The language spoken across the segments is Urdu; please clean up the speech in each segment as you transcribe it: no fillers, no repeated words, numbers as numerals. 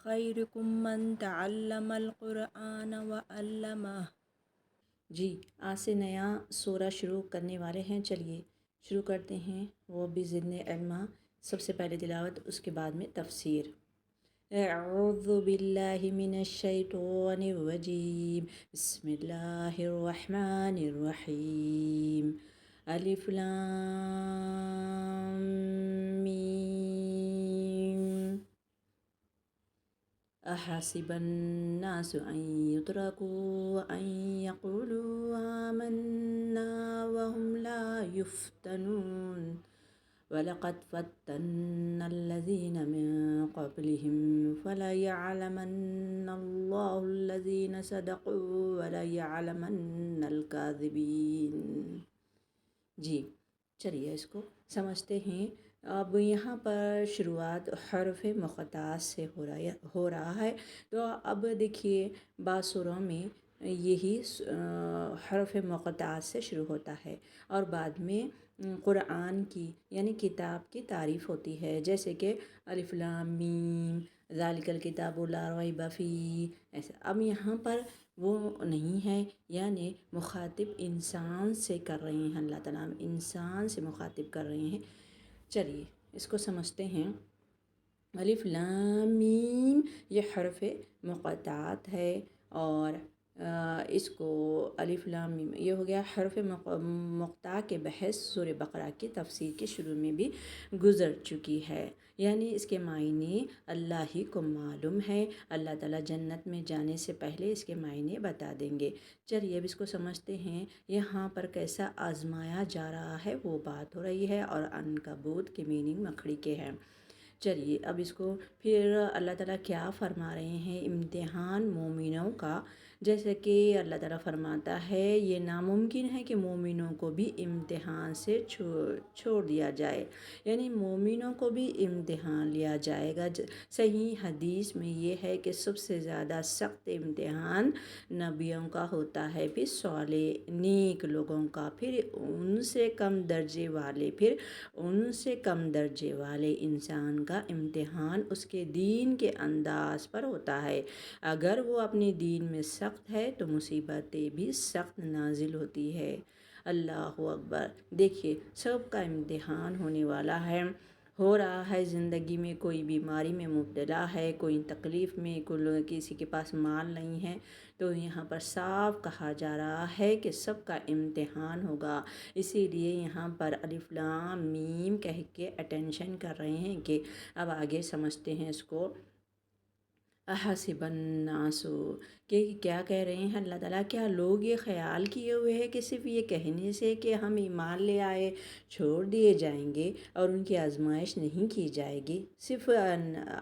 خیرکم من تعلم القرآن وعلمہ۔ جی آج سے نیا سورہ شروع کرنے والے ہیں، چلیے شروع کرتے ہیں۔ وہ بھی زدنی علما، سب سے پہلے تلاوت، اس کے بعد میں تفسیر۔ اعوذ باللہ من الشیطان الرجیم، بسم اللہ الرحمن الرحیم، الف لام میم۔ احسب الناس ان يتركوا ان يقولوا آمنا وهم لا يفتنون ولقد فتنا الذين من قبلهم فليعلمن الله الذين صدقوا وليعلمن الكاذبين۔ جی چلیے اس کو سمجھتے ہیں۔ اب یہاں پر شروعات حرف مقطعات سے ہو رہا ہے، تو اب دیکھیے بعض سوروں میں یہی حرف مقطعات سے شروع ہوتا ہے اور بعد میں قرآن کی یعنی کتاب کی تعریف ہوتی ہے، جیسے کہ الف لام میم ذالک الکتاب لا ریب فیہ، ایسا۔ اب یہاں پر وہ نہیں ہے، یعنی مخاطب انسان سے کر رہے ہیں، اللہ تعالیٰ انسان سے مخاطب کر رہے ہیں۔ چلیے اس کو سمجھتے ہیں۔ الف لام میم یہ حرف مقطعات ہے، اور اس کو الف لام میم یہ ہو گیا حرف مقطع کے بحث سورہ بقرہ کی تفسیر کے شروع میں بھی گزر چکی ہے، یعنی اس کے معنی اللہ ہی کو معلوم ہے، اللہ تعالیٰ جنت میں جانے سے پہلے اس کے معنی بتا دیں گے۔ چلیے اب اس کو سمجھتے ہیں۔ یہاں پر کیسا آزمایا جا رہا ہے وہ بات ہو رہی ہے، اور عنکبوت کی میننگ مکڑی کے ہے۔ چلیے اب اس کو پھر اللہ تعالیٰ کیا فرما رہے ہیں، امتحان مومنوں کا، جیسے کہ اللہ تعالیٰ فرماتا ہے یہ ناممکن ہے کہ مومنوں کو بھی امتحان سے چھوڑ دیا جائے، یعنی مومنوں کو بھی امتحان لیا جائے گا۔ صحیح حدیث میں یہ ہے کہ سب سے زیادہ سخت امتحان نبیوں کا ہوتا ہے، پھر صالح نیک لوگوں کا، پھر ان سے کم درجے والے، پھر ان سے کم درجے والے انسان کا امتحان اس کے دین کے انداز پر ہوتا ہے۔ اگر وہ اپنے دین میں سخت ہے تو مصیبتیں بھی سخت نازل ہوتی ہے۔ اللہ اکبر۔ دیکھیے سب کا امتحان ہونے والا ہے، ہو رہا ہے زندگی میں، کوئی بیماری میں مبتلا ہے، کوئی تکلیف میں، کوئی کسی کے پاس مال نہیں ہے، تو یہاں پر صاف کہا جا رہا ہے کہ سب کا امتحان ہوگا۔ اسی لیے یہاں پر الف لام میم کہہ کے اٹینشن کر رہے ہیں کہ اب آگے سمجھتے ہیں اس کو۔ احسب الناس کہ کیا کہہ رہے ہیں اللہ تعالیٰ، کیا لوگ یہ خیال کیے ہوئے ہیں کہ صرف یہ کہنے سے کہ ہم ایمان لے آئے چھوڑ دیے جائیں گے اور ان کی آزمائش نہیں کی جائے گی؟ صرف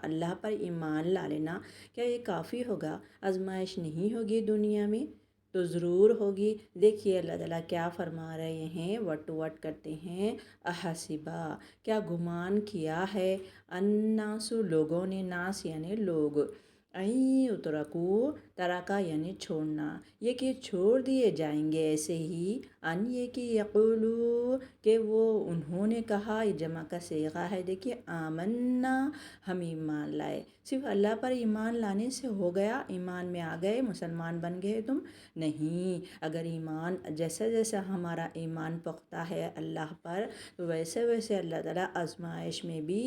اللہ پر ایمان لا لینا کیا یہ کافی ہوگا؟ آزمائش نہیں ہوگی دنیا میں تو ضرور ہوگی۔ دیکھیے اللہ تعالیٰ کیا فرما رہے ہیں، وٹ وٹ کرتے ہیں۔ احسبا کیا گمان کیا ہے، الناس لوگوں نے، ناس یعنی لوگ، این اترکو ترکا یعنی چھوڑنا، یہ کہ چھوڑ دیے جائیں گے ایسے ہی، ان یہ کہ یقولو کہ وہ انہوں نے کہا، یہ جمع کا صیغہ ہے۔ دیکھیے آمنا ہم ایمان لائے، صرف اللہ پر ایمان لانے سے ہو گیا، ایمان میں آ گئے مسلمان بن گئے تم؟ نہیں، اگر ایمان جیسا جیسا ہمارا ایمان پختہ ہے اللہ پر، تو ویسے ویسے اللہ تعالیٰ آزمائش میں بھی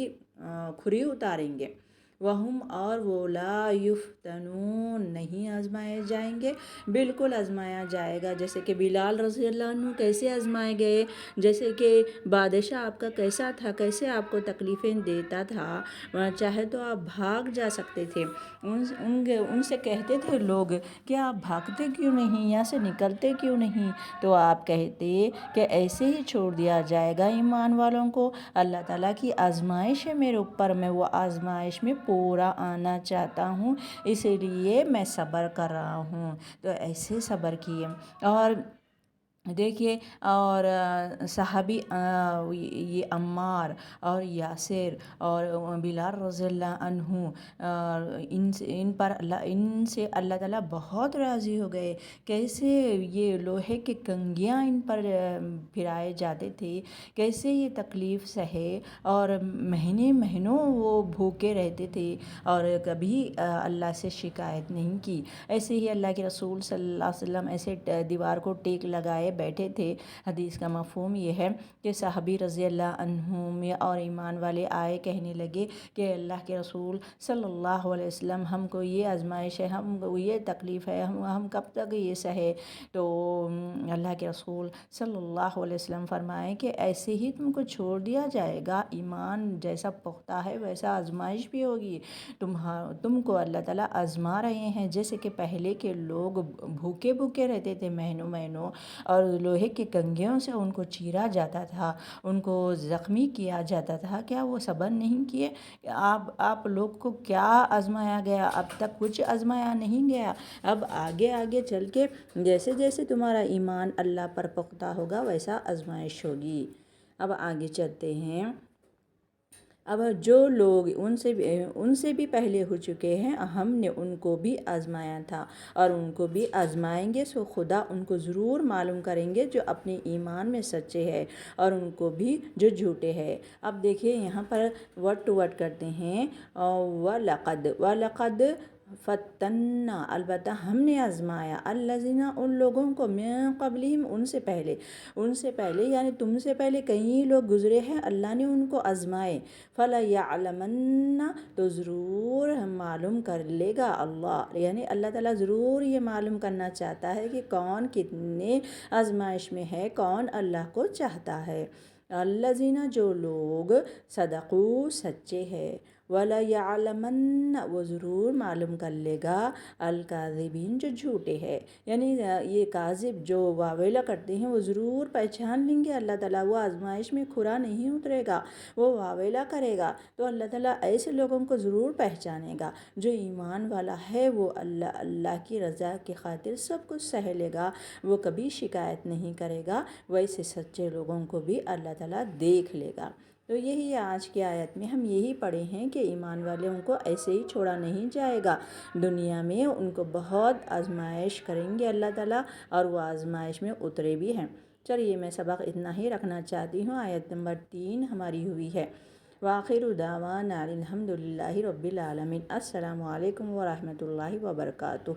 کھری اتاریں گے۔ وہم اور وہ لا یفتنون نہیں آزمائے جائیں گے، بالکل آزمایا جائے گا۔ جیسے کہ بلال رضی اللہ عنہ کیسے آزمائے گئے، جیسے کہ بادشاہ آپ کا کیسا تھا، کیسے آپ کو تکلیفیں دیتا تھا، چاہے تو آپ بھاگ جا سکتے تھے، ان سے کہتے تھے لوگ کہ آپ بھاگتے کیوں نہیں، یہاں سے نکلتے کیوں نہیں، تو آپ کہتے کہ ایسے ہی چھوڑ دیا جائے گا ایمان والوں کو؟ اللہ تعالیٰ کی آزمائش ہے میرے اوپر، میں وہ آزمائش میں پورا آنا چاہتا ہوں، اسی لیے میں صبر کر رہا ہوں۔ تو ایسے صبر کیے، اور دیکھیے، اور صحابی یہ عمار اور یاسر اور بلال رضی اللہ عنہ، ان سے اللہ تعالیٰ بہت راضی ہو گئے۔ کیسے یہ لوہے کے کنگیاں ان پر پھرائے جاتے تھے، کیسے یہ تکلیف سہے، اور مہینوں وہ بھوکے رہتے تھے اور کبھی اللہ سے شکایت نہیں کی۔ ایسے ہی اللہ کے رسول صلی اللہ علیہ وسلم ایسے دیوار کو ٹیک لگائے بیٹھے تھے۔ حدیث کا مفہوم یہ ہے کہ صحابی رضی اللہ عنہم اور ایمان والے آئے، کہنے لگے کہ اللہ کے رسول صلی اللہ علیہ وسلم، ہم کو یہ آزمائش ہے، ہم کو یہ تکلیف ہے، ہم کب تک یہ سہے؟ تو اللہ کے رسول صلی اللہ علیہ وسلم فرمائے کہ ایسے ہی تم کو چھوڑ دیا جائے گا؟ ایمان جیسا پختہ ہے ویسا آزمائش بھی ہوگی۔ تم کو اللہ تعالیٰ آزما رہے ہیں، جیسے کہ پہلے کے لوگ بھوکے رہتے تھے مہینوں اور لوہے کے کنگھیوں سے ان کو چیرا جاتا تھا، ان کو زخمی کیا جاتا تھا۔ کیا وہ صبر نہیں کیے؟ آپ لوگ کو کیا آزمایا گیا؟ اب تک کچھ آزمایا نہیں گیا۔ اب آگے چل کے جیسے جیسے تمہارا ایمان اللہ پر پختہ ہوگا ویسا آزمائش ہوگی۔ اب آگے چلتے ہیں۔ اب جو لوگ ان سے بھی پہلے ہو چکے ہیں، ہم نے ان کو بھی آزمایا تھا اور ان کو بھی آزمائیں گے، سو خدا ان کو ضرور معلوم کریں گے جو اپنے ایمان میں سچے ہیں اور ان کو بھی جو جھوٹے ہیں۔ اب دیکھیے یہاں پر ورڈ ٹو ورڈ کرتے ہیں۔ وَلَقَدْ فتنا، البتہ ہم نے آزمایا، الذین، ان لوگوں کو، من قبلہم، ان سے پہلے یعنی تم سے پہلے کئی لوگ گزرے ہیں، اللہ نے ان کو آزمائے۔ فَلَيَعْلَمَنَّ، تو ضرور معلوم کر لے گا اللہ، یعنی اللہ تعالیٰ ضرور یہ معلوم کرنا چاہتا ہے کہ کون کتنے آزمائش میں ہے، کون اللہ کو چاہتا ہے۔ الذین، جو لوگ، صدقوا، سچے ہیں، وَلَيَعْلَمَنَّ، وہ ضرور معلوم کر لے گا، الکاذبین، جو جھوٹے ہیں۔ یعنی یہ کاذب جو واویلا کرتے ہیں وہ ضرور پہچان لیں گے اللہ تعالیٰ، وہ آزمائش میں کھرا نہیں اترے گا، وہ واویلا کرے گا تو اللہ تعالیٰ ایسے لوگوں کو ضرور پہچانے گا۔ جو ایمان والا ہے وہ اللہ کی رضا کی خاطر سب کچھ سہ لے گا، وہ کبھی شکایت نہیں کرے گا، ویسے سچے لوگوں کو بھی اللہ تعالیٰ دیکھ لے گا۔ تو یہی آج کی آیت میں ہم یہی پڑھے ہیں کہ ایمان والوں کو ایسے ہی چھوڑا نہیں جائے گا، دنیا میں ان کو بہت آزمائش کریں گے اللہ تعالیٰ، اور وہ آزمائش میں اترے بھی ہیں۔ چلیے میں سبق اتنا ہی رکھنا چاہتی ہوں۔ آیت نمبر 3 ہماری ہوئی ہے۔ وآخر دعوانا الحمد للہ رب العالمین۔ السلام علیکم ورحمۃ اللہ وبرکاتہ۔